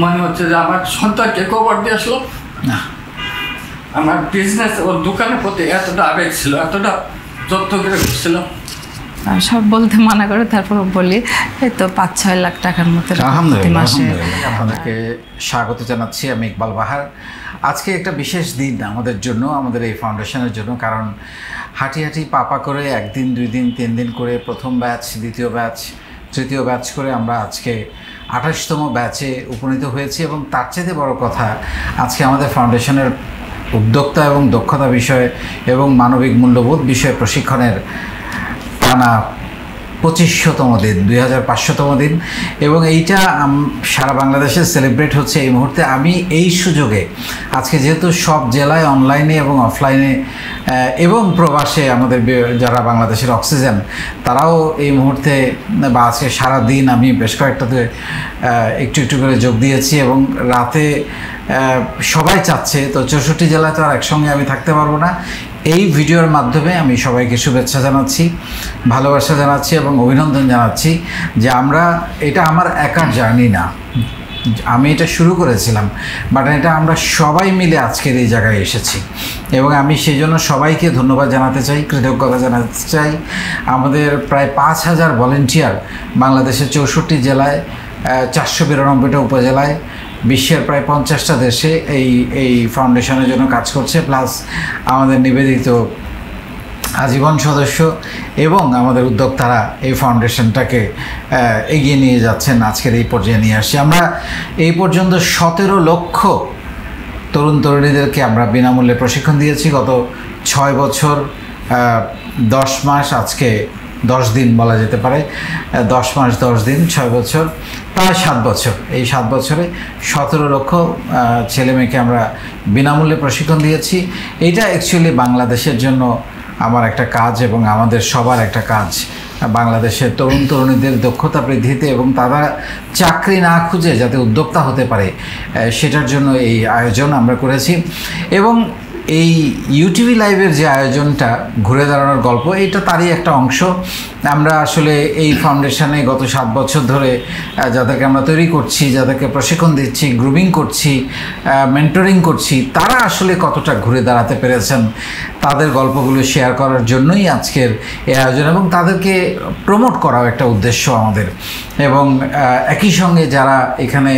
মনে হচ্ছে যে আমার সন্তানকে কবর দিয়ে আসলো না। আমার বিজনেস ওর দোকানের প্রতি এতটা আবেগ ছিল, এতটা যত্ন করে ঘুরছিল। সব বলতে মানা করে, তারপর বলি এই তো ৫-৬ লাখ টাকার মতো মাসে। আপনাদেরকে স্বাগত জানাচ্ছি, আমি ইকবাল বাহার। আজকে একটা বিশেষ দিন আমাদের জন্য, আমাদের এই ফাউন্ডেশনের জন্য, কারণ হাঁটি হাঁটি পাপা করে 1 দিন 2 দিন 3 দিন করে প্রথম ব্যাচ, দ্বিতীয় ব্যাচ, তৃতীয় ব্যাচ করে আমরা আজকে 28তম ব্যাচে উপনীত হয়েছি। এবং তার চেয়ে বড় কথা, আজকে আমাদের ফাউন্ডেশনের উদ্যোক্তা এবং দক্ষতা বিষয় এবং মানবিক মূল্যবোধ বিষয়ে প্রশিক্ষণের টানা 2500তম দিন, 2500তম দিন। এবং এইটা সারা বাংলাদেশে সেলিব্রেট হচ্ছে এই মুহূর্তে। আমি এই সুযোগে আজকে যেহেতু সব জেলায় অনলাইনে এবং অফলাইনে এবং প্রবাসে আমাদের যারা বাংলাদেশের অক্সিজেন, তারাও এই মুহূর্তে বা আজকে সারা দিন আমি বেশ কয়েকটাতে একটু একটু করে যোগ দিয়েছি। এবং রাতে সবাই চাচ্ছে, তো 64 জেলায় তো আর একসঙ্গে আমি থাকতে পারবো না। এই ভিডিওর মাধ্যমে আমি সবাইকে শুভেচ্ছা জানাচ্ছি, ভালোবাসা জানাচ্ছি এবং অভিনন্দন জানাচ্ছি যে এটা আমার একার জার্নি না, আমি এটা শুরু করেছিলাম, বাট এটা আমরা সবাই মিলে আজকের এই জায়গায় এসেছি। এবং আমি সেই জন্য সবাইকে ধন্যবাদ জানাতে চাই, কৃতজ্ঞতা জানাতে চাই। আমাদের প্রায় 5000 ভলেন্টিয়ার বাংলাদেশের 64 জেলায়, 492টা উপজেলায়, বিশ্বের প্রায় 50টা দেশে এই ফাউন্ডেশনের জন্য কাজ করছে। প্লাস আমাদের নিবেদিত আজীবন সদস্য এবং আমাদের উদ্যোক্তারা এই ফাউন্ডেশনটাকে এগিয়ে নিয়ে যাচ্ছেন, আজকের এই পর্যায়ে নিয়ে আসছি। আমরা এই পর্যন্ত 17 লক্ষ তরুণ তরুণীদেরকে আমরা বিনামূল্যে প্রশিক্ষণ দিয়েছি গত 6 বছর 10 মাস, আজকে 10 দিন বলা যেতে পারে, 10 মাস 10 দিন, 6 বছর, প্রায় 7 বছর। এই 7 বছরে 17 লক্ষ ছেলেমেয়েকে আমরা বিনামূল্যে প্রশিক্ষণ দিয়েছি। এইটা অ্যাকচুয়ালি বাংলাদেশের জন্য আমার একটা কাজ এবং আমাদের সবার একটা কাজ, বাংলাদেশের তরুণ তরুণীদের দক্ষতা বৃদ্ধিতে এবং তারা চাকরি না খুঁজে যাতে উদ্যোক্তা হতে পারে, সেটার জন্য এই আয়োজন আমরা করেছি। এবং এই ইউটিভি লাইভের যে আয়োজনটা, ঘুরে দাঁড়ানোর গল্প, এটা তারই একটা অংশ। আমরা আসলে এই ফাউন্ডেশনে গত 7 বছর ধরে যাদেরকে আমরা তৈরি করছি, যাদেরকে প্রশিক্ষণ দিচ্ছি, গ্রুমিং করছি, মেন্টরিং করছি, তারা আসলে কতটা ঘুরে দাঁড়াতে পেরেছেন, তাদের গল্পগুলো শেয়ার করার জন্যই আজকের এই আয়োজন এবং তাদেরকে প্রমোট করাও একটা উদ্দেশ্য আমাদের। এবং একই সঙ্গে যারা এখানে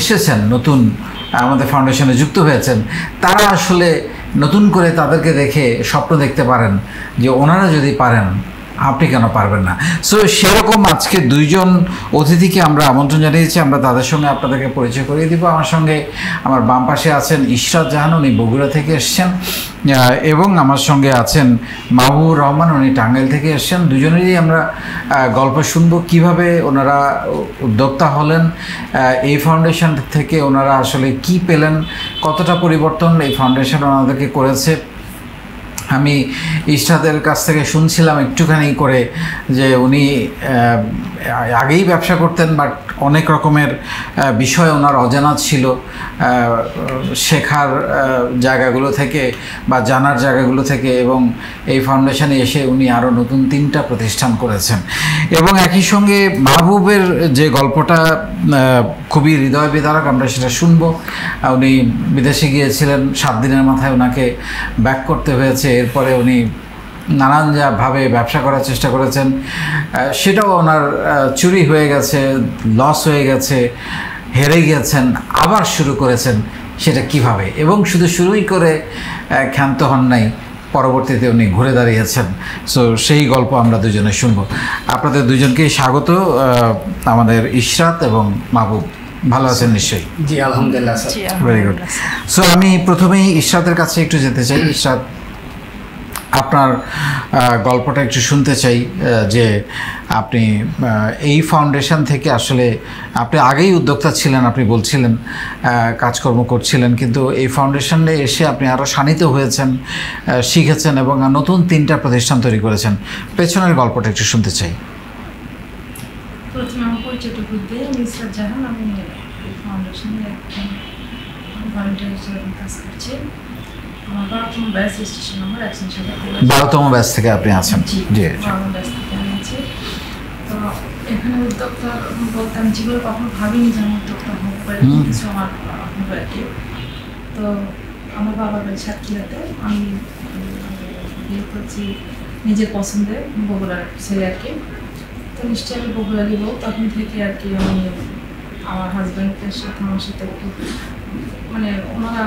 এসেছেন, নতুন আমাদের ফাউন্ডেশনে যুক্ত হয়েছেন, তারা আসলে নতুন করে তাদেরকে দেখে স্বপ্ন দেখতে পারেন যে ওনারা যদি পারেন, আপনি কেন পারবেন না। সো সেরকম আজকে 2 জন অতিথিকে আমরা আমন্ত্রণ জানিয়েছি, আমরা তাদের সঙ্গে আপনাদেরকে পরিচয় করিয়ে দিব। আমার সঙ্গে আমার বাম পাশে আছেন ইশরাত জাহান, উনি বগুড়া থেকে এসছেন, এবং আমার সঙ্গে আছেন মাহবুবুর রহমান, উনি টাঙ্গাইল থেকে এসছেন। দুজনেরই আমরা গল্প শুনবো কীভাবে ওনারা উদ্যোক্তা হলেন, এই ফাউন্ডেশন থেকে ওনারা আসলে কি পেলেন, কতটা পরিবর্তন এই ফাউন্ডেশন ওনাদেরকে করেছে। আমি ইশরাতের কাছ থেকে শুনছিলাম একটুখানি করে যে উনি আগেই ব্যবসা করতেন, বাট অনেক রকমের বিষয় ওনার অজানা ছিল, শেখার জায়গাগুলো থেকে বা জানার জায়গাগুলো থেকে। এবং এই ফাউন্ডেশনে এসে উনি আরও নতুন 3টা প্রতিষ্ঠান করেছেন। এবং একই সঙ্গে মাহবুবের যে গল্পটা খুবই হৃদয় বিদারক, আমরা সেটা শুনবো। উনি বিদেশে গিয়েছিলেন, 7 দিনের মাথায় ওনাকে ব্যাক করতে হয়েছে। এরপরে উনি নানানভাবে ব্যবসা করার চেষ্টা করেছেন, সেটাও ওনার চুরি হয়ে গেছে, লস হয়ে গেছে, হেরে গিয়েছেন, আবার শুরু করেছেন সেটা কিভাবে। এবং শুধু শুরুই করে ক্ষান্ত হন নাই, পরবর্তীতে উনি ঘুরে দাঁড়িয়েছেন। সো সেই গল্প আমরা দুজনে শুনবো। আপনাদের দুজনকেই স্বাগত, আমাদের ইশরাত এবং মাহবুব। ভালো আছেন নিশ্চয়ই? জি আলহামদুলিল্লাহ স্যার। Very good. সো আমি প্রথমেই ইশরাতের কাছে একটু যেতে চাই। ইশরাত, আপনার গল্পটা একটু শুনতে চাই যে আপনি এই ফাউন্ডেশন থেকে আসলে আপনি আগেই উদ্যোক্তা ছিলেন, আপনি বলছিলেন কাজকর্ম করছিলেন, কিন্তু এই ফাউন্ডেশনে এসে আপনি আরও শানিত হয়েছেন, শিখেছেন এবং নতুন 3টা প্রতিষ্ঠান তৈরি করেছেন। পেছনের গল্পটা একটু শুনতে চাই। প্রথমে আমার পরিচয়টুকু দিয়ে, আমি ইশরাত জাহান, আমি এই ফাউন্ডেশনে ভলান্টিয়ার হিসেবে কাজ করছি। আমার 12তম ব্যাচ, রেজিস্ট্রেশন নম্বর 107। 12তম ব্যাচ থেকে আপনি আছেন? জি, 12তম ব্যাচ থেকে আমি আছি। তো এখানে উদ্যোক্তা বলতে আমি জীবনে কখনো ভাবিনি যে আমার উদ্যোক্তা হবো বা কিছু আমার হবে আর কি। তো আমার বাবার বাড়ি সাতক্ষীরাতে, আমি বিয়ে করছি নিজের পছন্দের বগুড়ার ছেলে আর কি। তো নিশ্চয়ই আমি বগুড়া দিব, তখন থেকে আর কি আমি আমার হাজব্যান্ডের সাথে আমার সাথে একটু মানে ওনারা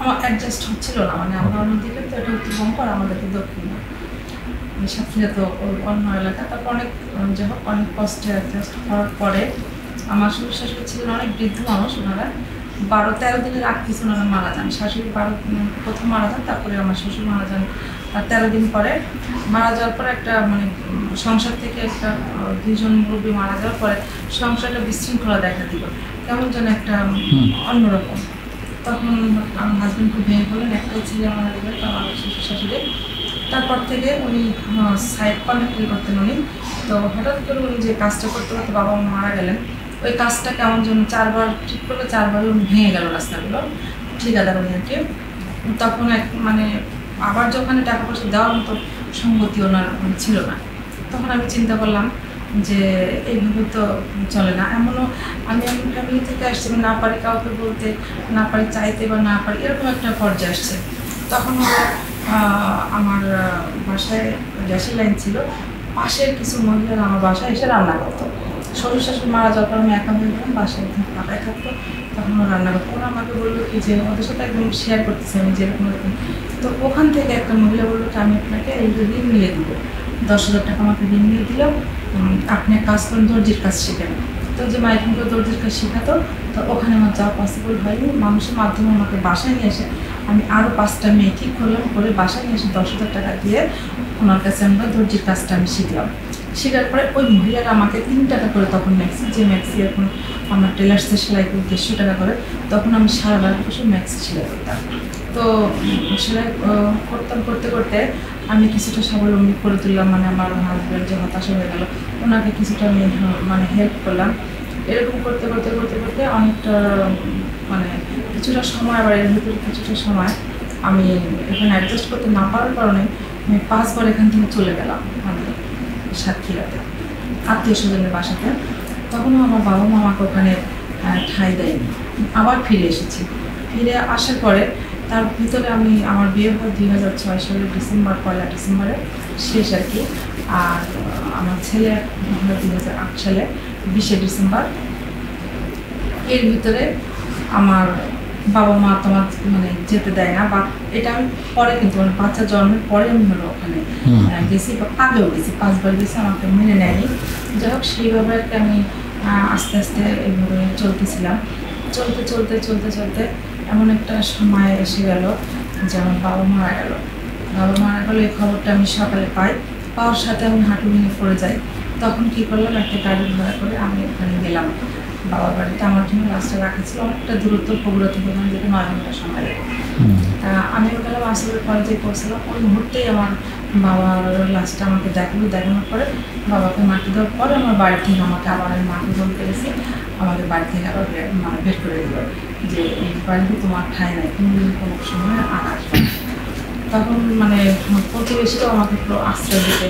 আমার অ্যাডজাস্ট হচ্ছিল না, মানে আমরা অন্যদিকে তো এটা একটু কম করে আমাদের তো দক্ষিণ সাতক্ষীরা তো অন্য এলাকা। তারপর অনেক যাই হোক অনেক কষ্টে অ্যাডজাস্ট হওয়ার পরে আমার শ্বশুর শাশুড়ি ছিলেন অনেক বৃদ্ধ মানুষ, ওনারা 12-13 দিনের আগ কিছু ওনারা মারা যান। শাশুড়ি প্রথম মারা যান, তারপরে আমার শ্বশুর মারা যান তার 13 দিন পরে। মারা যাওয়ার পরে একটা মানে সংসার থেকে একটা 2জন মুরব্বী মারা যাওয়ার পরে সংসারটা বিশৃঙ্খলা দেখা দিল, কেমন যেন একটা অন্যরকম। তখন আমার হাজব্যান্ড খুব ভেঙে পড়লেন, একটাই ছেলে মারা গেলেন আমার শ্বশুর শাশুড়ি। তারপর থেকে উনি সাইড কন্ট্রাক্টরি করতেন উনি। তো হঠাৎ করে উনি যে কাজটা করতে করতে বাবা মা মারা গেলেন, ওই কাজটা কেমন যেন 4বার ঠিক করলে 4বারই উনি ভেঙে গেল রাস্তাগুলো, ঠিকাদার উনি আর কি। তখন এক মানে আবার যখন টাকা পয়সা দেওয়ার মতো সঙ্গতি ওনার ছিল না। তখন আমি চিন্তা করলাম যে এইভাবে তো চলে না। এমনও আমি এমন ফ্যামিলি থেকে আসছি, আমি না পারি কাউকে বলতে, না পারি চাইতে বা না পারি, এরকম একটা পর্যায়ে আসছে। তখন আমার বাসায় গ্যাসের লাইন ছিল, পাশের কিছু মহিলারা আমার বাসায় এসে রান্না করতো। শ্বশুর শাশুড়ি মারা যাওয়ার পর আমি একা হয়ে গেলাম, বাসায় পাকায় থাকতো, তখন ওরা রান্না করতো। ওরা আমাকে বললো কি যে ওদের সাথে একদম শেয়ার করতেছে আমি যেরকম এরকম। তো ওখান থেকে একটা মহিলা বললো কি আমি আপনাকে এই ঋণ নিয়ে দেবো, 10,000 টাকা আমাকে ঋণ নিয়ে দিলাম, আপনি এক কাজ করেন, দর্জির কাজ শিখেন। তো যে মাইকিংকে দর্জির কাজ শেখাতো, তো ওখানে আমার যাওয়া পসিবল হয়নি। মানুষের মাধ্যমে আমাকে বাসায় নিয়ে এসে আমি আরও 5টা মেয়ে ঠিক করলাম, করে বাসায় নিয়ে এসে 10,000 টাকা দিয়ে ওনার কাছে আমরা দর্জির কাজটা আমি শিখলাম। শেখার পরে ওই মহিলারা আমাকে 3 টাকা করে তখন ম্যাক্সি, যে ম্যাক্সি এখন আমরা টেলার্সে সেলাই করি 150 টাকা করে, তখন আমি সারা বাড়ি বসে ম্যাক্সি সেলাই করতাম। তো সেলাই করতাম, করতে করতে আমি কিছুটা স্বাবলম্বী করে তুললাম, মানে আমার হাজব্যান্ড যে হতাশা হয়ে গেল, ওনাকে কিছুটা আমি মানে হেল্প করলাম। এরকম করতে করতে করতে করতে অনেকটা মানে কিছুটা সময়, আবার এর ভিতরে কিছুটা সময় আমি এখানে অ্যাডজাস্ট করতে না পারার কারণে আমি 5 বার এখান থেকে চলে গেলাম মানে সাতক্ষীরাতে আত্মীয় স্বজনের বাসাতে। তখনও আমার বাবা মা আমাকে ওখানে ঠাঁই দেয়নি, আবার ফিরে এসেছি। ফিরে আসার পরে তার ভিতরে আমি আমার বিয়ে হয় 2006 সালের ডিসেম্বর, 1 ডিসেম্বরে শেষ আর কি। আর আমার ছেলে হয় 2008 সালে 20 ডিসেম্বর। এর ভিতরে আমার বাবা মা তোমার মানে যেতে দেয় না, বা এটা আমি পরে কিন্তু মানে বাচ্চা জন্মের পরে আমি হলো ওখানে গেছি, বা আগেও গেছি, 5 বার গেছি, আমাকে মেনে নেয়নি। যাই হোক সেইভাবে আর কি আমি আস্তে আস্তে এইভাবে চলতেছিলাম। চলতে চলতে চলতে চলতে এমন একটা সময় এসে গেল যে আমার বাবা মারা গেল। বাবা মারা গেল এই খবরটা আমি সকালে পাই, পাওয়ার সাথে আমি হাঁটু ভেঙে পড়ে যাই। তখন কী করলাম, একটা গাড়ি ভাড়া করে আমি ওখানে গেলাম বাবার বাড়িতে। আমার জন্য রাস্তা রাখা ছিল অনেকটা দূরত্ব, বগুড়া থেকে ওখানে যেতে 9 ঘন্টা সময় লাগে। আমিও গেলাম, আসলে কলেজে পৌঁছলাম। ওই মুহূর্তেই আমার বাবার লাশটা আমাকে দেখানোর পরে বাবাকে মাটি দেওয়ার পরে আমার বাড়ি থেকে আমাকে আবার আমি মাটি বলতে গেছি, আমাদের বাড়ি থেকে আবার মানে বের করে দিল যে এই বাড়িতে তোমার ঠাঁই নাই, তুমি কোনো সময় আর আসবে। তখন মানে প্রতিবেশীরাও আমাকে পুরো আশ্রয় দিতে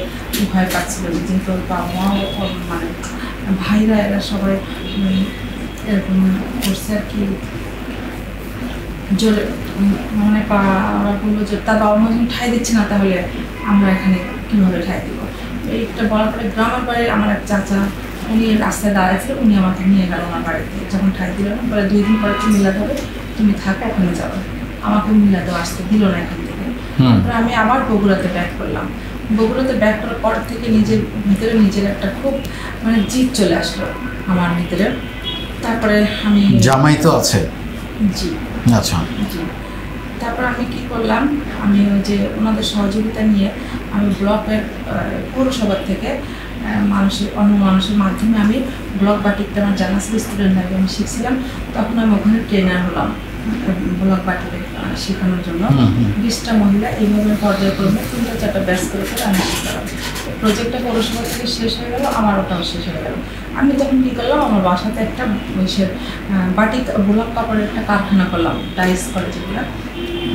ভয় পাচ্ছিল, যেহেতু বাবা মাও মানে ভাইরা এরা সবাই এরকম করছে আর কি। জোরে মানে ওরা বললো যে তার বাবা মা যখন ঠাঁই দিচ্ছে না, তাহলে আমরা এখানে কীভাবে ঠাঁই দিব। এইটা বলার পরে গ্রামের বাড়ি আমার এক চাচা, উনি রাস্তায় দাঁড়াইছিল, উনি আমাকে নিয়ে গেল আমার বাড়িতে। যখন ঠাঁই দিল না, বলে 2 দিন পরে তুমি মিলাতে হবে, তুমি থাকো, ওখানে যাবে। আমাকে মিলাতেও আসতে দিল না এখান থেকে। তারপরে আমি আবার বগুড়াতে ব্যাক করলাম। বগুড়াতে ব্যাক করার পর থেকে নিজের ভিতরে নিজের একটা খুব মানে জিদ চলে আসলো আমার ভিতরে। তারপরে আমি জামাই তো আছে, জি আচ্ছা জি। তারপর আমি কি করলাম, আমি ওই যে ওনাদের সহযোগিতা নিয়ে আমি ব্লকের পৌরসভার থেকে অন্য মানুষের মাধ্যমে আমি ব্লক বাটিকটা আমার জানা ছিল, স্টুডেন্ট লাইফে আমি শিখছিলাম। তখন আমি ওখানে ট্রেনার হলাম ব্লক বাটিকে শেখানোর জন্য। 20টা মহিলা এইভাবে পর্যায়ক্রমে 3-4টা ব্যাচ করে করে আমি শিখলাম। প্রজেক্টটা পৌরসভা থেকে শেষ হয়ে গেল, আমার ওটাও শেষ হয়ে গেল। আমি তখন কী করলাম, আমার বাসাতে একটা বাটিক ব্লক কাপড়ের একটা কারখানা করলাম, টাইস করে যেগুলো।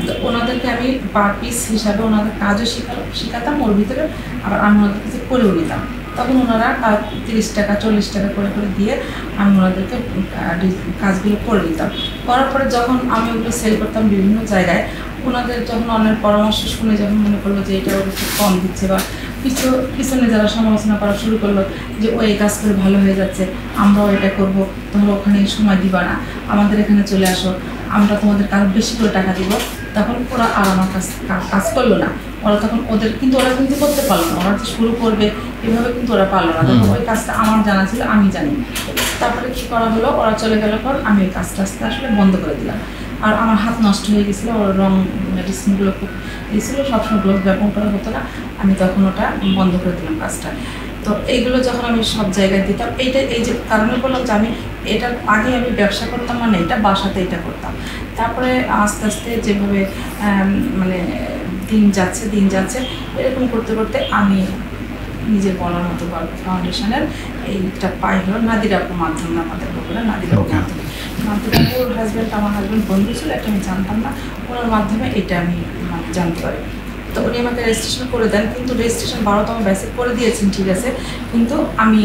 তো ওনাদেরকে আমি পার পিস হিসাবে ওনাদের কাজও শেখাতাম, ওর ভিতরে আবার আমি ওনাদের কাছে করেও নিতাম। তখন ওনারা 30 টাকা 40 টাকা করে করে দিয়ে আমি ওনাদেরকে কাজগুলো করে দিতাম। করার পরে যখন আমি ওগুলো সেল করতাম বিভিন্ন জায়গায়, ওনাদের যখন অন্যের পরামর্শ শুনে যখন মনে করলো যে এটা ওর একটু কম দিচ্ছে, বা পিছনে যারা সমালোচনা করা শুরু করলো যে ও এই কাজ করে ভালো হয়ে যাচ্ছে, আমরাও এটা করবো, তোমরা ওখানে সময় দিবা না, আমাদের এখানে চলে আসো, আমরা তোমাদের কাজ বেশি করে টাকা দিব, তখন ওরা আর আমার কাজ করলো না। ওরা তখন ওরা কিন্তু করতে পারলো না, ওরা যে শুরু করবে এভাবে কিন্তু ওরা পারলো না। তখন ওই কাজটা আমার জানা ছিল, আমি জানি। তারপরে কী করা হলো, ওরা চলে গেল পর আমি ওই কাজটা আসলে বন্ধ করে দিলাম। আর আমার হাত নষ্ট হয়ে গেছিলো, ওর রং মেডিসিনগুলো খুব দিয়েছিলো, সবসময় গ্লোভ ব্যবহার করা হতো না, আমি তখন ওটা বন্ধ করে দিলাম কাজটা। তো এইগুলো যখন আমি সব জায়গায় দিতাম, এই যে কারণে বললাম যে আমি এটার আগে আমি ব্যবসা করতাম, মানে এটা বাসাতে এটা করতাম। তারপরে আস্তে আস্তে যেভাবে মানে দিন যাচ্ছে এরকম করতে করতে আমি নিজের বলার মতো গল্প ফাউন্ডেশনের এইটা পাই হলো নাদির আপুর মাধ্যমে, আমাদের লোকেরা নাদির আপুর মাধ্যমে। নাদির আপুর হাজব্যান্ড, আমার হাজব্যান্ড বন্ধু ছিল, এটা আমি জানতাম না, ওনার মাধ্যমে এটা আমি জানতে পারি। তো উনি আমাকে রেজিস্ট্রেশন করে দেন, কিন্তু রেজিস্ট্রেশন 12তম ব্যাচে করে দিয়েছেন, ঠিক আছে, কিন্তু আমি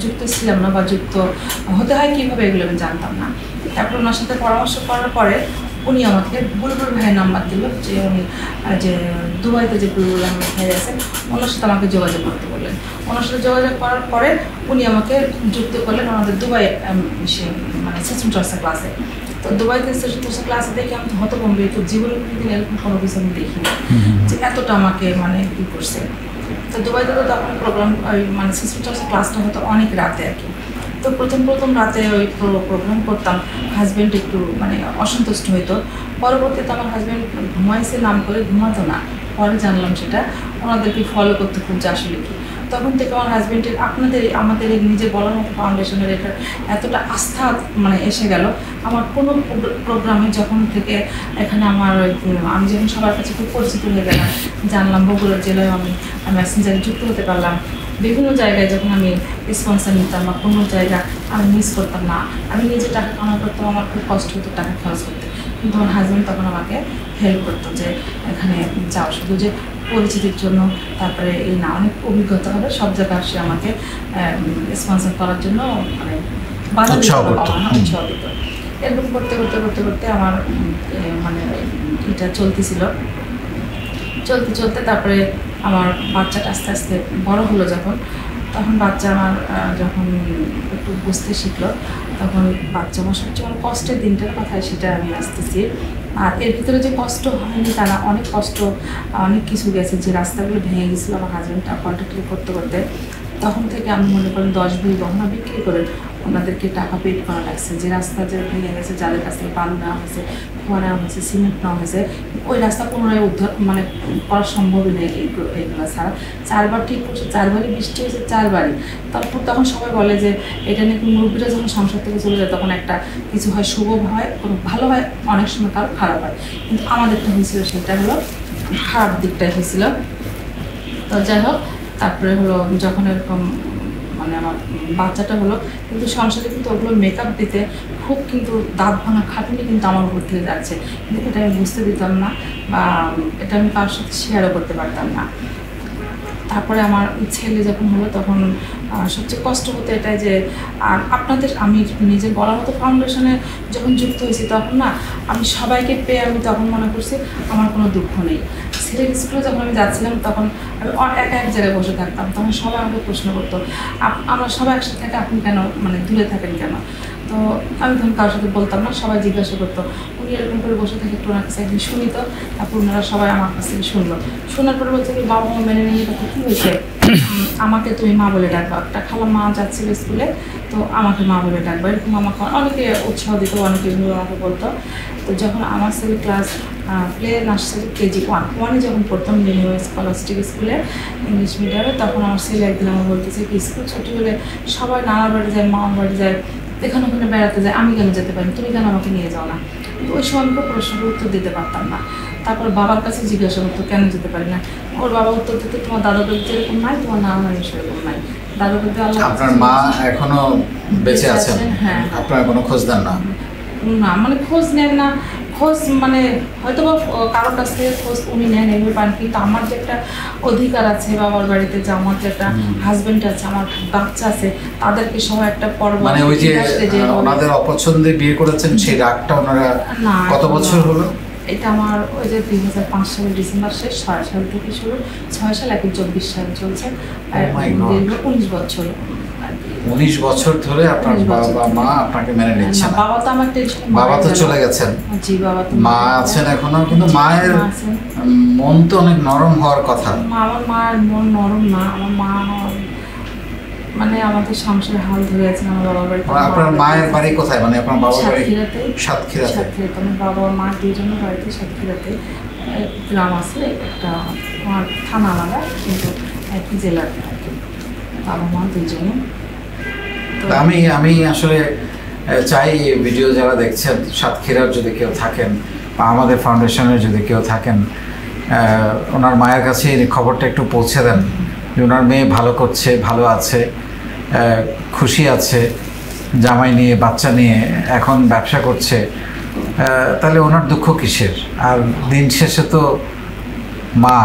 যুক্ত ছিলাম না, বা যুক্ত হতে হয় কীভাবে এগুলো আমি জানতাম না। তারপর ওনার সাথে পরামর্শ করার পরে উনি আমাকে বুলবুল ভাইয়ের নাম্বার দিল, যে উনি যে দুবাইতে যে বুলবুল আহমেদ ভাই আছেন, ওনার সাথে আমাকে যোগাযোগ করতে বললেন। ওনার সাথে যোগাযোগ করার পরে উনি আমাকে যুক্ত করলেন আমাদের দুবাই মানে সেশন চর্চা ক্লাসে। তো দুবাইতে সেশন চর্চা ক্লাসে দেখে আমি হতভম্ব, তো জীবনে কোনোদিন এরকম কোনো কিছু আমি দেখিনি যে এতটা আমাকে মানে ই করছে। তো দুবাইতে তো তখন প্রোগ্রাম মানে সেশন চর্চা ক্লাসটা হতো অনেক রাতে আর কি। তো প্রথম রাতে ওই প্রোগ্রাম করতাম, হাজব্যান্ড একটু মানে অসন্তুষ্ট হইতো। পরবর্তীতে আমার হাজব্যান্ড ঘুমাইছে নাম করে ঘুমাতো না, পরে জানলাম সেটা ওনাদেরকে ফলো করতে খুব আসলে কি। তখন থেকে আমার হাজব্যান্ডের আমাদের এই নিজের বলার মতো ফাউন্ডেশনের এটা এতটা আস্থা মানে এসে গেল। আমার কোনো প্রোগ্রামে যখন থেকে এখানে আমি যখন সবার কাছে খুব পরিচিত হয়ে গেলাম, জানলাম বগুড়া জেলায় আমি মেসেঞ্জারে যুক্ত হতে পারলাম। বিভিন্ন জায়গায় যখন আমি স্পন্সার নিতাম বা কোনো জায়গা আমি মিস করতাম না, আমি নিজে টাকা কামাই করতাম, আমার খুব কষ্ট হতো টাকা খরচ করতে, কিন্তু আমার হাজব্যান্ড তখন আমাকে হেল্প করতো যে এখানে যাও, শুধু যে পরিচিতির জন্য, তারপরে এই না অনেক অভিজ্ঞতা হবে, সব জায়গায় সে আমাকে স্পন্সার করার জন্য মানে বাধা উৎসাহ দিত। এরকম করতে আমার মানে এটা চলতে তারপরে আমার বাচ্চাটা আস্তে আস্তে বড় হলো তখন বাচ্চা আমার যখন একটু বুঝতে শিখলো, তখন বাচ্চা আমার সবচেয়ে আমার কষ্টের দিনটার কথায় সেটা আমি আসতেছি। আর এর ভিতরে যে কষ্ট হয়নি তারা অনেক কষ্ট, অনেক কিছু গেছে, যে রাস্তাগুলো ভেঙে গেছিলো আমার হাজব্যান্ডটা কন্ট্যাক্ট করতে তখন থেকে আমি মনে করেন 10 বই গহনা বিক্রি করে ওনাদেরকে টাকা পেড করা লাগছে। যে রাস্তা যে ভেঙে গেছে, যাদের কাছ থেকে বালু নেওয়া হয়েছে, খোয়া নেওয়া হয়েছে, সিমেন্ট নেওয়া হয়েছে, ওই রাস্তা পুনরায় উদ্ধার মানে করা সম্ভবই নেই এইগুলো ছাড়া। 4বার ঠিক করছে, 4বারই বৃষ্টি হয়েছে, 4বারই। তারপর তখন সবাই বলে যে এটা নাকি মুরব্বীরা যখন সংসার থেকে চলে যায় তখন একটা কিছু হয়, শুভ হয়, কোনো ভালো হয়, অনেক সময় কারো খারাপ হয়, কিন্তু আমাদেরটা হয়েছিল সেটা হলো খারাপ দিকটাই হয়েছিল। তো যাই হোক, তারপরে হলো যখন এরকম মানে আমার বাচ্চাটা হলো, কিন্তু সংসারে কিন্তু ওগুলো মেকআপ দিতে খুব কিন্তু দাঁত ভাঙা খাটুনি কিন্তু আমার উপর থেকে যাচ্ছে, কিন্তু এটা আমি বুঝতে দিতাম না, বা এটা আমি কারোর সাথে শেয়ারও করতে পারতাম না। তারপরে আমার ছেলে যখন হলো তখন সবচেয়ে কষ্ট হতো এটাই যে, আর আমি নিজের বলার মতো ফাউন্ডেশনে যখন যুক্ত হয়েছি তখন না আমি সবাইকে পেয়ে আমি তখন মনে করছি আমার কোনো দুঃখ নেই। ছেলের স্কুলে যখন আমি যাচ্ছিলাম তখন আমি এক জায়গায় বসে থাকতাম, তখন সবাই আমাকে প্রশ্ন করতো আমরা সবাই একসাথে থেকে আপনি কেন মানে দূরে থাকেন কেন। তো আমি তখন কারোর সাথে বলতাম না, সবাই জিজ্ঞাসা করতো উনি এরকম করে বসে থাকে, একটু ওনার কাছে একদিন শুনি তো। তারপর ওনারা সবাই আমার কাছ থেকে শোনার পরে বলছে কি বাবা মা মেনে নিয়ে কী হয়েছে, আমাকে তুমি মা বলে ডাকবা। একটা খালা মা যাচ্ছিল স্কুলে, তো আমাকে মা বলে ডাকবা, এরকম আমাকে অনেকে উৎসাহ দিত, অনেকে আমাকে বলতো। তো যখন আমার ছেলে ক্লাস প্লে নার্সারি KG 1 যখন পড়তাম নিউ স্কলাস্টিক স্কুলে ইংলিশ মিডিয়ামে, তখন আমার ছেলে একদিন আমার বলতেছে কি স্কুল ছুটি হলে সবাই নানার বাড়ি যায়, মামার বাড়ি যায়, এখানে ওখানে বেড়াতে যায়, আমি কেন যেতে পারি, তুমি কেন আমাকে নিয়ে যাও না। কিন্তু ওই সময় আমি প্রশ্নের উত্তর দিতে পারতাম না। তারপর বাবার কাছে জিজ্ঞাসা করতো কেন যেতে পারি না। ওর বাবা উত্তর দিতে তোমার দাদা দাদি যেরকম নাই, তোমার নানা সেরকম নাই। দাদা দাদি আল্লাহ। আপনার মা এখনো বেঁচে আছেন? হ্যাঁ। আপনারা কোনো খোঁজ দেন না? না মানে খোঁজ নেন না, খোঁজ মানে হয়তো বা কারোর কাছ থেকে খোঁজ উনি নেন এভাবে পান, কিন্তু আমার যে একটা অধিকার আছে বাবার বাড়িতে, যে আমার যে একটা হাজবেন্ড আছে, আমার বাচ্চা আছে, তাদেরকে সবাই একটা পর্ব মানে ওই যে ওনাদের অপছন্দে বিয়ে করেছেন সেই রাগটা ওনারা কত বছর হলো? এটা আমার ওই যে 2005 সালের ডিসেম্বর শেষ, 6 সাল থেকে শুরু, 6 সাল এখন 24 সাল চলছে, আর 19 বছর। 19 বছর ধরে আপনার বাবা মা আপনাকে মেনে নিচ্ছেন? বাবা তো আমার টেনশন, বাবা তো চলে গেছেন। জি বাবা তো, মা আছেন এখনো, কিন্তু মায়ের মন তো অনেক নরম হওয়ার কথা। আমার মায়ের মন নরম না, আমার মা মানে আমাদের সংসারে হাল ধরে আছেন আমার বাবার বাড়িতে। আপনার মায়ের বাড়ি কোথায়? মানে আপনার বাবার বাড়ি সাতক্ষীরাতে। আমার বাবা মা দুজনের বাড়িতে সাতক্ষীরাতে গ্রাম আছে একটা, আমার থানা আলাদা কিন্তু একই জেলার আর কি, বাবা মা দুজনে। আমি আসলে চাই ভিডিও যারা দেখছেন সাতক্ষীরার যদি কেউ থাকেন বা আমাদের ফাউন্ডেশনের যদি কেউ থাকেন, ওনার মায়ের কাছে এই খবরটা একটু পৌঁছে দেন যে ওনার মেয়ে ভালো করছে, ভালো আছে, খুশি আছে, জামাই নিয়ে বাচ্চা নিয়ে এখন ব্যবসা করছে, তাহলে ওনার দুঃখ কিসের? আর দিন শেষে তো মা,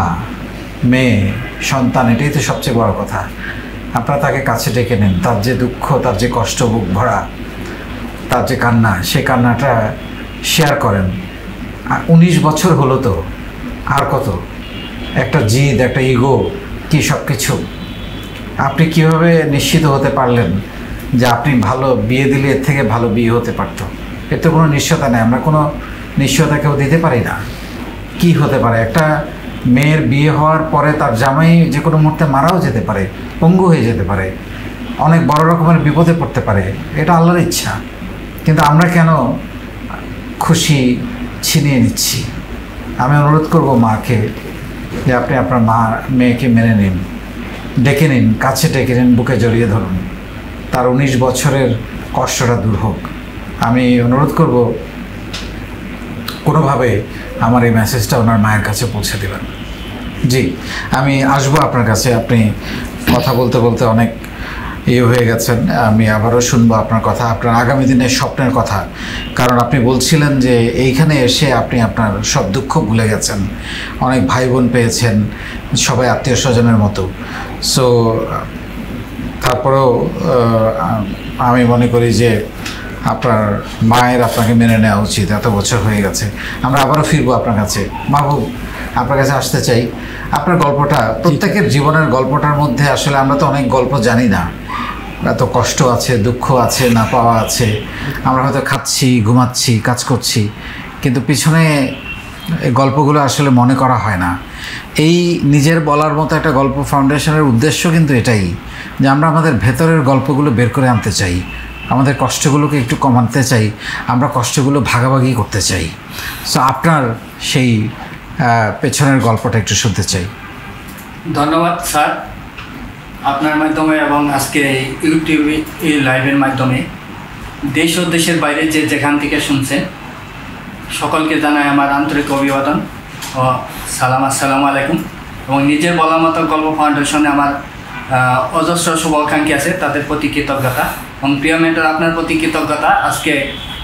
মেয়ে, সন্তান, এটাই তো সবচেয়ে বড় কথা। আপনারা তাকে কাছে ডেকে নেন, তার যে দুঃখ, তার যে কষ্ট বুক ভরা, তার যে কান্না, সে কান্নাটা শেয়ার করেন। 19 বছর হলো তো, আর কত? একটা জিদ, একটা ইগো, কি সব কিছু। আপনি কিভাবে নিশ্চিত হতে পারলেন যে আপনি ভালো বিয়ে দিলে এর থেকে ভালো বিয়ে হতে পারতো? এর তো কোনো নিশ্চয়তা নেই, আমরা কোনো নিশ্চয়তা কেউ দিতে পারি না। কি হতে পারে? একটা মেয়ের বিয়ে হওয়ার পরে তার জামাই যে কোনো মুহূর্তে মারাও যেতে পারে, পঙ্গু হয়ে যেতে পারে, অনেক বড় রকমের বিপদে পড়তে পারে, এটা আল্লাহর ইচ্ছা। কিন্তু আমরা কেন খুশি ছিনিয়ে নিচ্ছি? আমি অনুরোধ করব মাকে যে আপনি আপনার মেয়েকে মেনে নিন, ডেকে নিন, কাছে ডেকে নিন, বুকে জড়িয়ে ধরুন, তার 19 বছরের কষ্টটা দূর হোক। আমি অনুরোধ করব কোনোভাবে আমার এই মেসেজটা ওনার মায়ের কাছে পৌঁছে দেবেন। জি, আমি আসবো আপনার কাছে। আপনি কথা বলতে বলতে অনেক হয়ে গেছেন, আমি আবারও শুনবো আপনার কথা, আপনার আগামী দিনের স্বপ্নের কথা। কারণ আপনি বলছিলেন যে এইখানে এসে আপনি আপনার সব দুঃখ ভুলে গেছেন, অনেক ভাই বোন পেয়েছেন, সবাই আত্মীয় স্বজনের মতো। সো তারপরেও আমি মনে করি যে আপনার মায়ের আপনাকে মেনে নেওয়া উচিত, এত বছর হয়ে গেছে। আমরা আবারও ফিরবো আপনার কাছে। মাহবুব, আপনার কাছে আসতে চাই। আপনার গল্পটা, প্রত্যেকের জীবনের গল্পটার মধ্যে আসলে আমরা তো অনেক গল্প জানি না, এত কষ্ট আছে, দুঃখ আছে, না পাওয়া আছে। আমরা হয়তো খাচ্ছি, ঘুমাচ্ছি, কাজ করছি, কিন্তু পিছনে এই গল্পগুলো আসলে মনে করা হয় না। এই নিজের বলার মতো একটা গল্প ফাউন্ডেশনের উদ্দেশ্য কিন্তু এটাই, যে আমরা আমাদের ভেতরের গল্পগুলো বের করে আনতে চাই, আমাদের কষ্টগুলোকে একটু কমাতে চাই, আমরা কষ্টগুলো ভাগাভাগি করতে চাই। সো আপনার সেই পেছনের গল্পটা একটু শুনতে চাই। ধন্যবাদ স্যার, আপনার মাধ্যমে এবং আজকে ইউটিউব লাইভের মাধ্যমে দেশ ও দেশের বাইরে যে যেখান থেকে শুনছেন সকলকে জানাই আমার আন্তরিক অভিবাদন ও সালাম, আসসালামু আলাইকুম। এবং নিজের বলার মতো গল্প ফাউন্ডেশনে আমার অজস্র শুভাকাঙ্ক্ষী আছে, তাদের প্রতি কৃতজ্ঞতা। এবং প্রিয় মেন্টর, আপনার প্রতি কৃতজ্ঞতা। আজকে